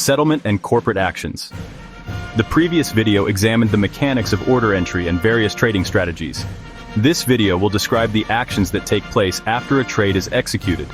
Settlement and corporate actions. The previous video examined the mechanics of order entry and various trading strategies. This video will describe the actions that take place after a trade is executed.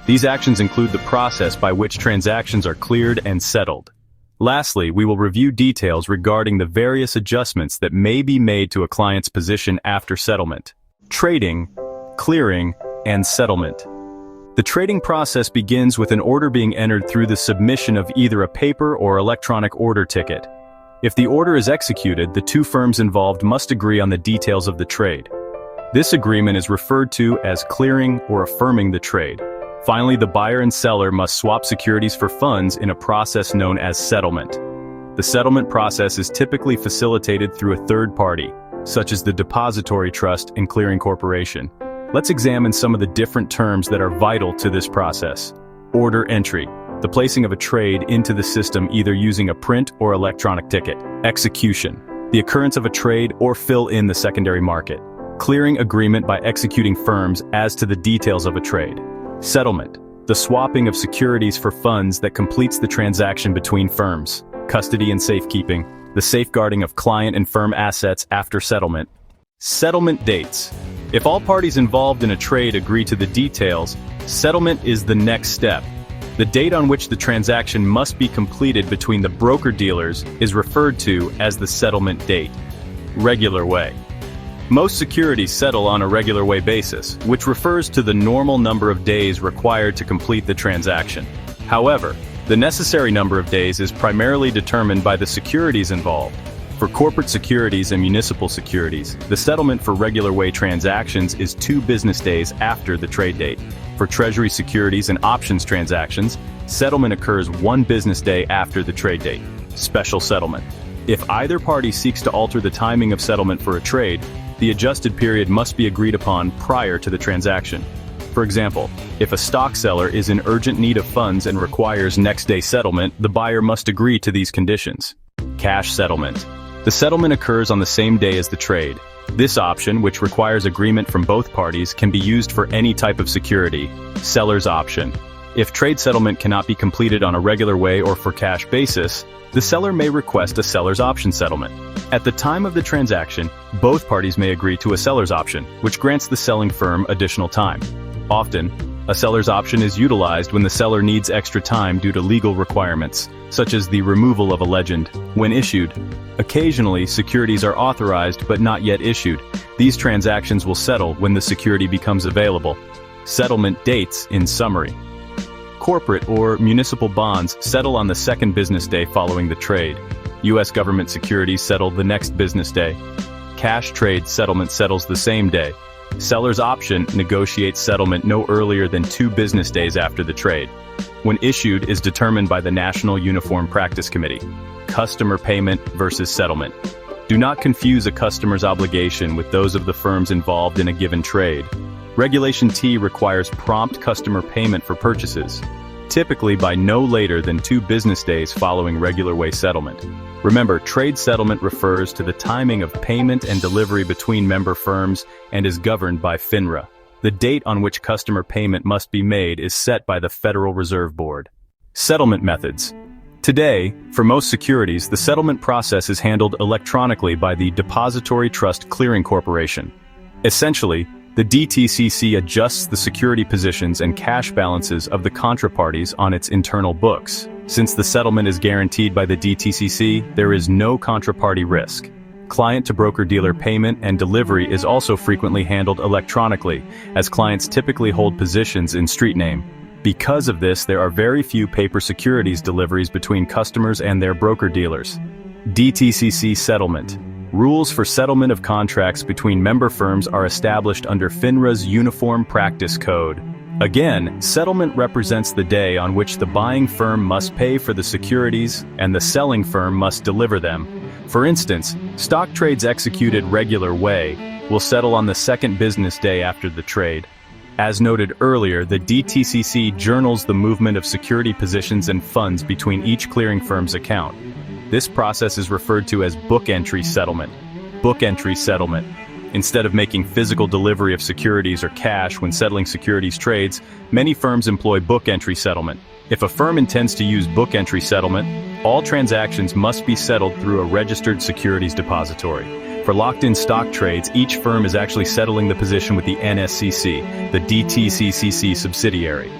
These actions include the process by which transactions are cleared and settled. Lastly, we will review details regarding the various adjustments that may be made to a client's position after settlement. Trading, clearing, and settlement. The trading process begins with an order being entered through the submission of either a paper or electronic order ticket. If the order is executed, the two firms involved must agree on the details of the trade. This agreement is referred to as clearing or affirming the trade. Finally, the buyer and seller must swap securities for funds in a process known as settlement. The settlement process is typically facilitated through a third party, such as the depository trust and clearing corporation. Let's examine some of the different terms that are vital to this process. Order entry, the placing of a trade into the system either using a print or electronic ticket. Execution, the occurrence of a trade or fill in the secondary market. Clearing agreement by executing firms as to the details of a trade. Settlement, the swapping of securities for funds that completes the transaction between firms. Custody and safekeeping, the safeguarding of client and firm assets after settlement. Settlement dates. If all parties involved in a trade agree to the details, settlement is the next step. The date on which the transaction must be completed between the broker-dealers is referred to as the settlement date. Regular way. Most securities settle on a regular way basis, which refers to the normal number of days required to complete the transaction. However, the necessary number of days is primarily determined by the securities involved. For corporate securities and municipal securities, the settlement for regular way transactions is 2 business days after the trade date. For treasury securities and options transactions, settlement occurs 1 business day after the trade date. Special settlement. If either party seeks to alter the timing of settlement for a trade, the adjusted period must be agreed upon prior to the transaction. For example, if a stock seller is in urgent need of funds and requires next-day settlement, the buyer must agree to these conditions. Cash settlement. The settlement occurs on the same day as the trade. This option, which requires agreement from both parties, can be used for any type of security. Seller's option. If trade settlement cannot be completed on a regular way or for cash basis, the seller may request a seller's option settlement. At the time of the transaction, both parties may agree to a seller's option, which grants the selling firm additional time. Often, a seller's option is utilized when the seller needs extra time due to legal requirements, such as the removal of a legend. When issued, occasionally securities are authorized but not yet issued. These transactions will settle when the security becomes available. Settlement dates in summary. Corporate or municipal bonds settle on the 2nd business day following the trade. U.S. government securities settle the next business day. Cash trade settlement settles the same day. Seller's option negotiates settlement no earlier than 2 business days after the trade. When issued is determined by the National Uniform Practice Committee. Customer payment versus settlement. Do not confuse a customer's obligation with those of the firms involved in a given trade. Regulation T requires prompt customer payment for purchases, typically by no later than 2 business days following regular way settlement. Remember, trade settlement refers to the timing of payment and delivery between member firms and is governed by FINRA. The date on which customer payment must be made is set by the Federal Reserve Board. Settlement methods. Today, for most securities, the settlement process is handled electronically by the Depository Trust Clearing Corporation. Essentially, the DTCC adjusts the security positions and cash balances of the contraparties on its internal books. Since the settlement is guaranteed by the DTCC, there is no contraparty risk. Client-to-broker-dealer payment and delivery is also frequently handled electronically, as clients typically hold positions in street name. Because of this, there are very few paper securities deliveries between customers and their broker-dealers. DTCC settlement. Rules for settlement of contracts between member firms are established under FINRA's Uniform Practice Code. Again, settlement represents the day on which the buying firm must pay for the securities and the selling firm must deliver them. For instance, stock trades executed regular way will settle on the 2nd business day after the trade. As noted earlier, the DTCC journals the movement of security positions and funds between each clearing firm's account. This process is referred to as book entry settlement. Book entry settlement. Instead of making physical delivery of securities or cash when settling securities trades, many firms employ book entry settlement. If a firm intends to use book entry settlement, all transactions must be settled through a registered securities depository. For locked-in stock trades, each firm is actually settling the position with the NSCC, the DTCCC subsidiary.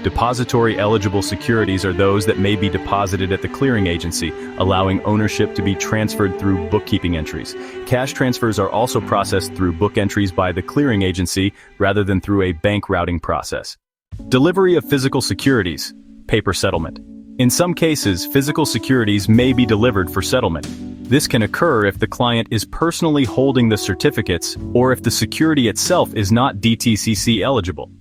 Depository-eligible securities are those that may be deposited at the clearing agency, allowing ownership to be transferred through bookkeeping entries. Cash transfers are also processed through book entries by the clearing agency rather than through a bank routing process. Delivery of physical securities, paper settlement. In some cases, physical securities may be delivered for settlement. This can occur if the client is personally holding the certificates or if the security itself is not DTCC eligible.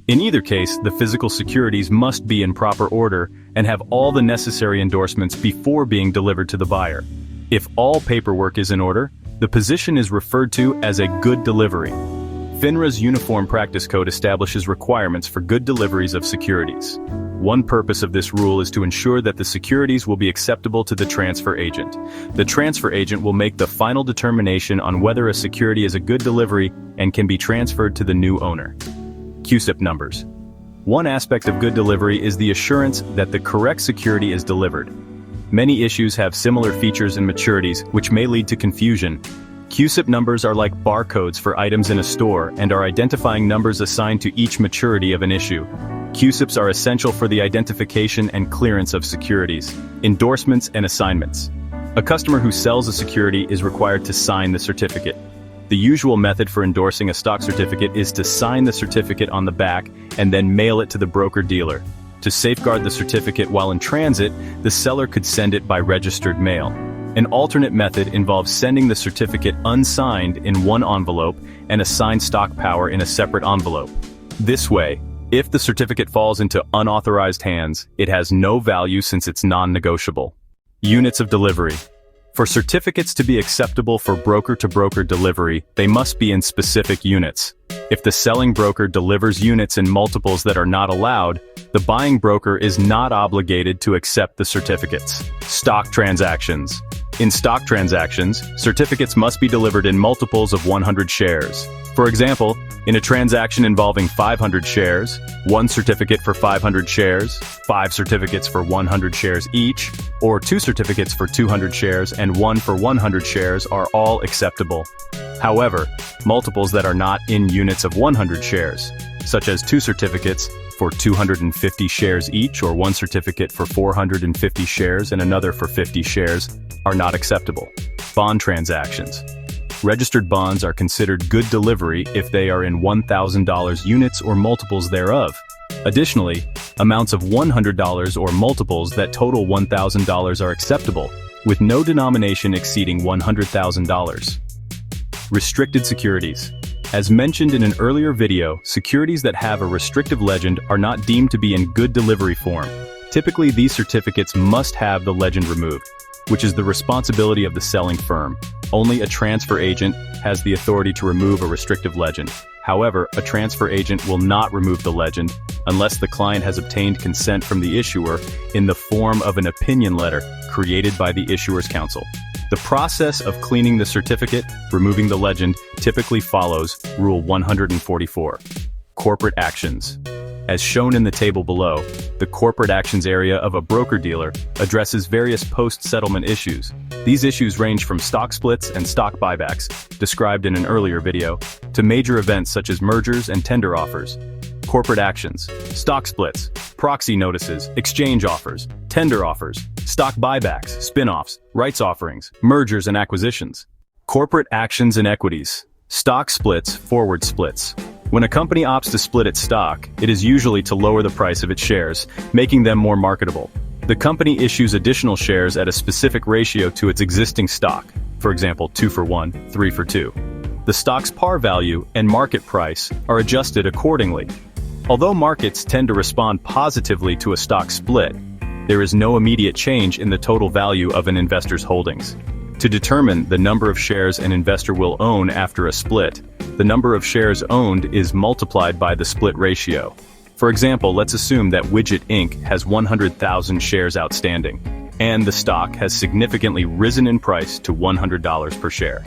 In either case, the physical securities must be in proper order and have all the necessary endorsements before being delivered to the buyer. If all paperwork is in order, the position is referred to as a good delivery. FINRA's Uniform Practice Code establishes requirements for good deliveries of securities. One purpose of this rule is to ensure that the securities will be acceptable to the transfer agent. The transfer agent will make the final determination on whether a security is a good delivery and can be transferred to the new owner. CUSIP numbers. One aspect of good delivery is the assurance that the correct security is delivered. Many issues have similar features and maturities, which may lead to confusion. CUSIP numbers are like barcodes for items in a store and are identifying numbers assigned to each maturity of an issue. CUSIPs are essential for the identification and clearance of securities, endorsements, and assignments. A customer who sells a security is required to sign the certificate. The usual method for endorsing a stock certificate is to sign the certificate on the back and then mail it to the broker-dealer. To safeguard the certificate while in transit, the seller could send it by registered mail. An alternate method involves sending the certificate unsigned in one envelope and assigned stock power in a separate envelope. This way, if the certificate falls into unauthorized hands, it has no value since it's non-negotiable. Units of delivery. For certificates to be acceptable for broker-to-broker delivery, they must be in specific units. If the selling broker delivers units in multiples that are not allowed, the buying broker is not obligated to accept the certificates. Stock transactions. In stock transactions, certificates must be delivered in multiples of 100 shares. For example, in a transaction involving 500 shares, one certificate for 500 shares, 5 certificates for 100 shares each, or 2 certificates for 200 shares and 1 for 100 shares are all acceptable. However, multiples that are not in units of 100 shares, such as 2 certificates for 250 shares each or 1 certificate for 450 shares and another for 50 shares, are not acceptable. Bond transactions. Registered bonds are considered good delivery if they are in $1,000 units or multiples thereof. Additionally, amounts of $100 or multiples that total $1,000 are acceptable, with no denomination exceeding $100,000. Restricted securities. As mentioned in an earlier video, securities that have a restrictive legend are not deemed to be in good delivery form. Typically, these certificates must have the legend removed, which is the responsibility of the selling firm. Only a transfer agent has the authority to remove a restrictive legend. However, a transfer agent will not remove the legend unless the client has obtained consent from the issuer in the form of an opinion letter created by the issuer's counsel. The process of cleaning the certificate, removing the legend, typically follows Rule 144. Corporate actions. As shown in the table below, the corporate actions area of a broker-dealer addresses various post-settlement issues. These issues range from stock splits and stock buybacks, described in an earlier video, to major events such as mergers and tender offers. Corporate actions, stock splits, proxy notices, exchange offers, tender offers, stock buybacks, spin-offs, rights offerings, mergers and acquisitions. Corporate actions and equities, stock splits, forward splits. When a company opts to split its stock, it is usually to lower the price of its shares, making them more marketable. The company issues additional shares at a specific ratio to its existing stock, for example 2 for 1, 3 for 2. The stock's par value and market price are adjusted accordingly. Although markets tend to respond positively to a stock split, there is no immediate change in the total value of an investor's holdings. To determine the number of shares an investor will own after a split, the number of shares owned is multiplied by the split ratio. For example, let's assume that Widget Inc. has 100,000 shares outstanding, and the stock has significantly risen in price to $100 per share.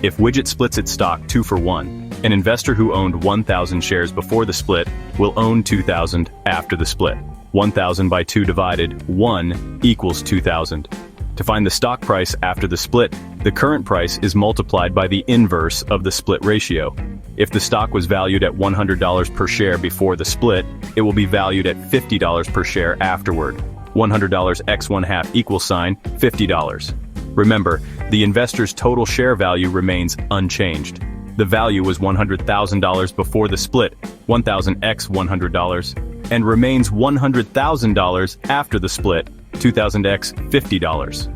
If Widget splits its stock 2 for 1, an investor who owned 1,000 shares before the split will own 2,000 after the split. 1,000 by 2 divided 1 equals 2,000. To find the stock price after the split, the current price is multiplied by the inverse of the split ratio. If the stock was valued at $100 per share before the split, it will be valued at $50 per share afterward. $100 x 1/2 equals sign $50. Remember, the investor's total share value remains unchanged. The value was $100,000 before the split, 1,000 x $100, and remains $100,000 after the split, 2,000 x $50.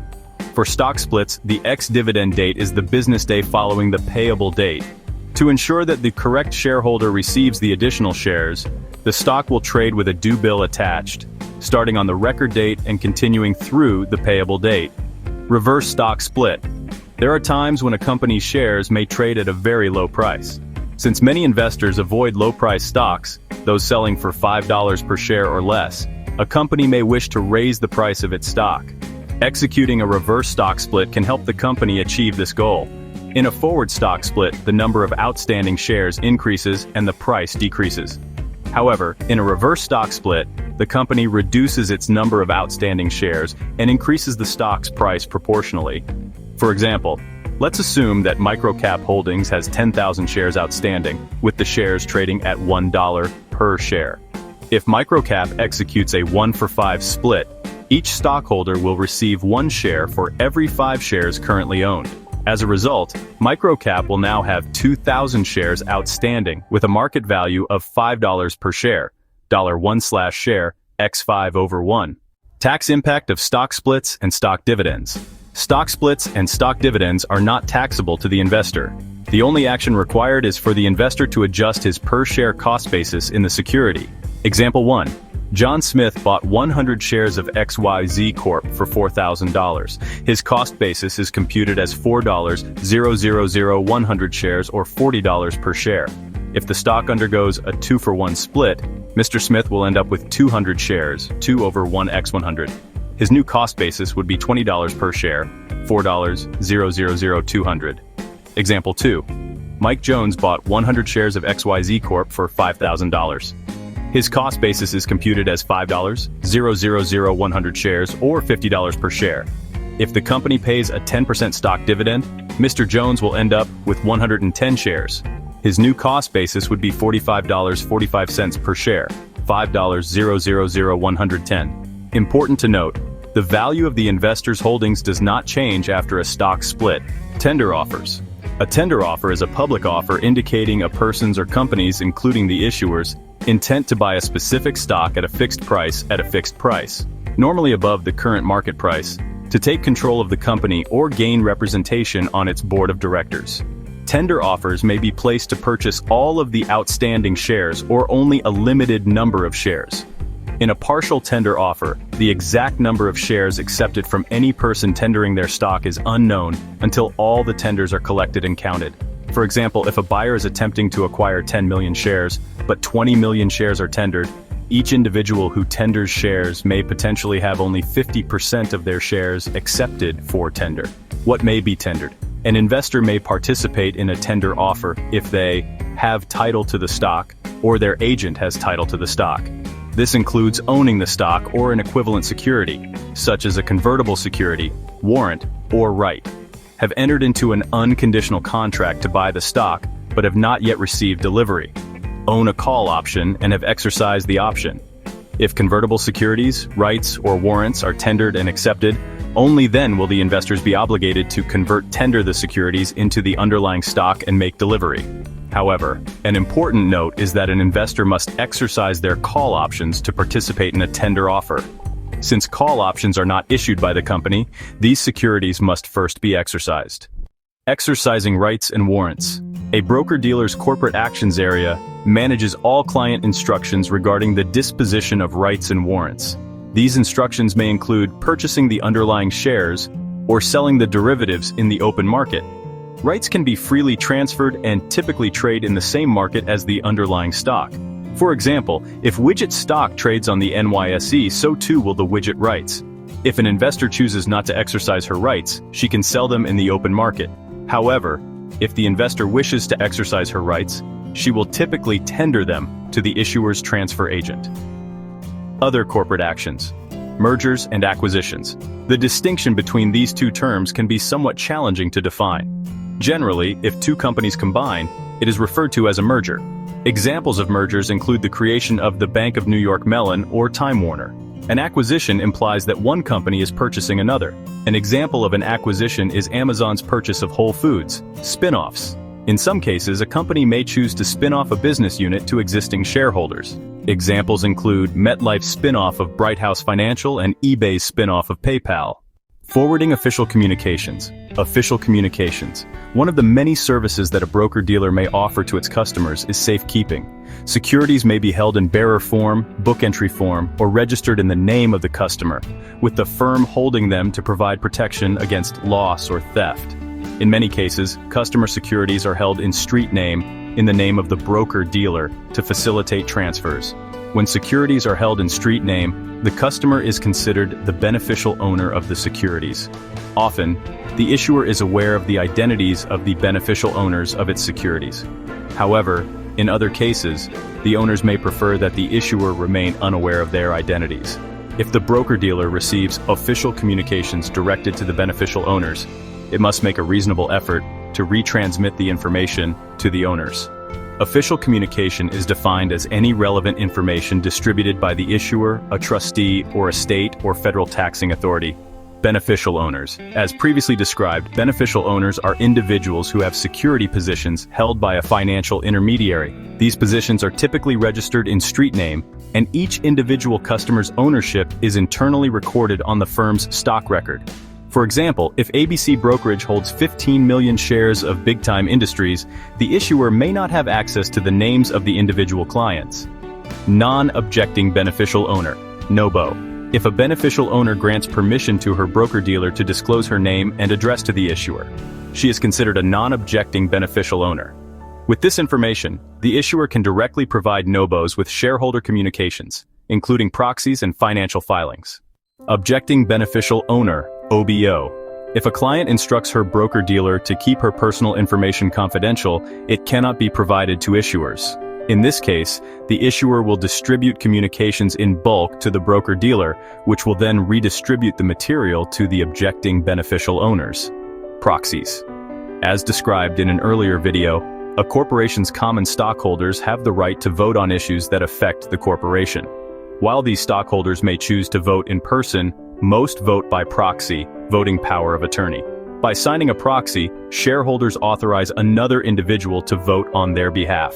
For stock splits, the ex-dividend date is the business day following the payable date. To ensure that the correct shareholder receives the additional shares, the stock will trade with a due bill attached, starting on the record date and continuing through the payable date. Reverse stock split. There are times when a company's shares may trade at a very low price. Since many investors avoid low-priced stocks, those selling for $5 per share or less, a company may wish to raise the price of its stock. Executing a reverse stock split can help the company achieve this goal. In a forward stock split, the number of outstanding shares increases and the price decreases. However, in a reverse stock split, the company reduces its number of outstanding shares and increases the stock's price proportionally. For example, let's assume that Microcap Holdings has 10,000 shares outstanding, with the shares trading at $1 per share. If Microcap executes a 1-for-5 split, each stockholder will receive 1 share for every 5 shares currently owned. As a result, Microcap will now have 2,000 shares outstanding with a market value of $5 per share, $1/share, x 5/1. Tax impact of stock splits and stock dividends. Stock splits and stock dividends are not taxable to the investor. The only action required is for the investor to adjust his per-share cost basis in the security. Example 1. John Smith bought 100 shares of XYZ Corp for $4,000. His cost basis is computed as $4,000 100 shares or $40 per share. If the stock undergoes a 2-for-1 split, Mr. Smith will end up with 200 shares, 2/1 x 100. His new cost basis would be $20 per share, $4,000 200. Example 2. Mike Jones bought 100 shares of XYZ Corp for $5,000. His cost basis is computed as $5,000 100 shares or $50 per share. If the company pays a 10% stock dividend, Mr. Jones will end up with 110 shares. His new cost basis would be $45.45 per share, $5,000 110. Important to note, the value of the investor's holdings does not change after a stock split. Tender offers. A tender offer is a public offer indicating a person's or company's, including the issuer's, intent to buy a specific stock at a fixed price at a fixed price, normally above the current market price, to take control of the company or gain representation on its board of directors. Tender offers may be placed to purchase all of the outstanding shares or only a limited number of shares. In a partial tender offer, the exact number of shares accepted from any person tendering their stock is unknown until all the tenders are collected and counted. For example, if a buyer is attempting to acquire 10 million shares, but 20 million shares are tendered, each individual who tenders shares may potentially have only 50% of their shares accepted for tender. What may be tendered? An investor may participate in a tender offer if they have title to the stock or their agent has title to the stock. This includes owning the stock or an equivalent security, such as a convertible security, warrant, or right. Have entered into an unconditional contract to buy the stock, but have not yet received delivery. Own a call option and have exercised the option. If convertible securities, rights, or warrants are tendered and accepted, only then will the investors be obligated to tender the securities into the underlying stock and make delivery. However, an important note is that an investor must exercise their call options to participate in a tender offer. Since call options are not issued by the company, these securities must first be exercised. Exercising rights and warrants. A broker-dealer's corporate actions area manages all client instructions regarding the disposition of rights and warrants. These instructions may include purchasing the underlying shares or selling the derivatives in the open market. Rights can be freely transferred and typically trade in the same market as the underlying stock. For example, if Widget stock trades on the NYSE, so too will the Widget rights. If an investor chooses not to exercise her rights, she can sell them in the open market. However, if the investor wishes to exercise her rights, she will typically tender them to the issuer's transfer agent. Other corporate actions. Mergers and acquisitions. The distinction between these two terms can be somewhat challenging to define. Generally, if two companies combine, it is referred to as a merger. Examples of mergers include the creation of the Bank of New York Mellon or Time Warner. An acquisition implies that one company is purchasing another. An example of an acquisition is Amazon's purchase of Whole Foods. Spin-offs. In some cases, a company may choose to spin off a business unit to existing shareholders. Examples include MetLife's spin-off of Bright House Financial and eBay's spin-off of PayPal. Forwarding official communications. Official communications. One of the many services that a broker-dealer may offer to its customers is safekeeping. Securities may be held in bearer form, book entry form, or registered in the name of the customer, with the firm holding them to provide protection against loss or theft. In many cases, customer securities are held in street name, in the name of the broker-dealer, to facilitate transfers. When securities are held in street name, the customer is considered the beneficial owner of the securities. Often, the issuer is aware of the identities of the beneficial owners of its securities. However, in other cases, the owners may prefer that the issuer remain unaware of their identities. If the broker-dealer receives official communications directed to the beneficial owners, it must make a reasonable effort to retransmit the information to the owners. Official communication is defined as any relevant information distributed by the issuer, a trustee, or a state or federal taxing authority. Beneficial owners. As previously described, beneficial owners are individuals who have security positions held by a financial intermediary. These positions are typically registered in street name, and each individual customer's ownership is internally recorded on the firm's stock record. For example, if ABC Brokerage holds 15 million shares of Big Time Industries, the issuer may not have access to the names of the individual clients. Non-objecting beneficial owner, NOBO. If a beneficial owner grants permission to her broker-dealer to disclose her name and address to the issuer, she is considered a non-objecting beneficial owner. With this information, the issuer can directly provide NOBOs with shareholder communications, including proxies and financial filings. Objecting beneficial owner, OBO. If a client instructs her broker-dealer to keep her personal information confidential, it cannot be provided to issuers. In this case, the issuer will distribute communications in bulk to the broker-dealer, which will then redistribute the material to the objecting beneficial owners. Proxies. As described in an earlier video, a corporation's common stockholders have the right to vote on issues that affect the corporation. While these stockholders may choose to vote in person, most vote by proxy, voting power of attorney. By signing a proxy, shareholders authorize another individual to vote on their behalf.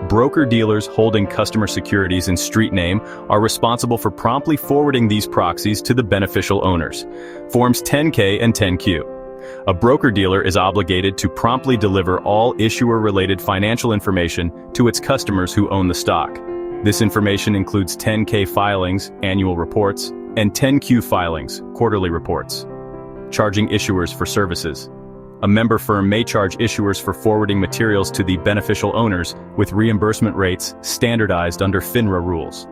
Broker-dealers holding customer securities in street name are responsible for promptly forwarding these proxies to the beneficial owners. Forms 10-K and 10-Q. A broker-dealer is obligated to promptly deliver all issuer-related financial information to its customers who own the stock. This information includes 10-K filings, annual reports, and 10-Q filings, quarterly reports. Charging issuers for services. A member firm may charge issuers for forwarding materials to the beneficial owners with reimbursement rates standardized under FINRA rules.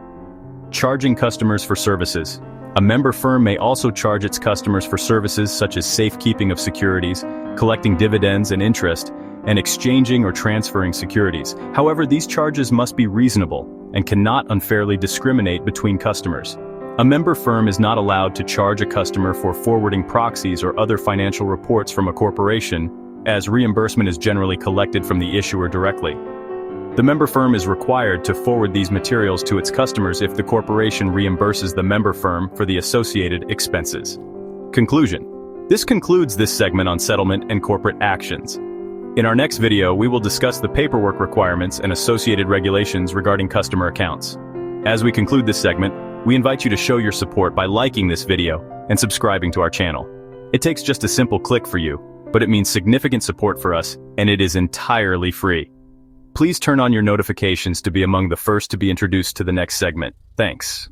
Charging customers for services. A member firm may also charge its customers for services such as safekeeping of securities, collecting dividends and interest, and exchanging or transferring securities. However, these charges must be reasonable and cannot unfairly discriminate between customers. A member firm is not allowed to charge a customer for forwarding proxies or other financial reports from a corporation, as reimbursement is generally collected from the issuer directly. The member firm is required to forward these materials to its customers if the corporation reimburses the member firm for the associated expenses. Conclusion. This concludes this segment on settlement and corporate actions. In our next video, we will discuss the paperwork requirements and associated regulations regarding customer accounts. As we conclude this segment, we invite you to show your support by liking this video and subscribing to our channel. It takes just a simple click for you, but it means significant support for us, and it is entirely free. Please turn on your notifications to be among the first to be introduced to the next segment. Thanks.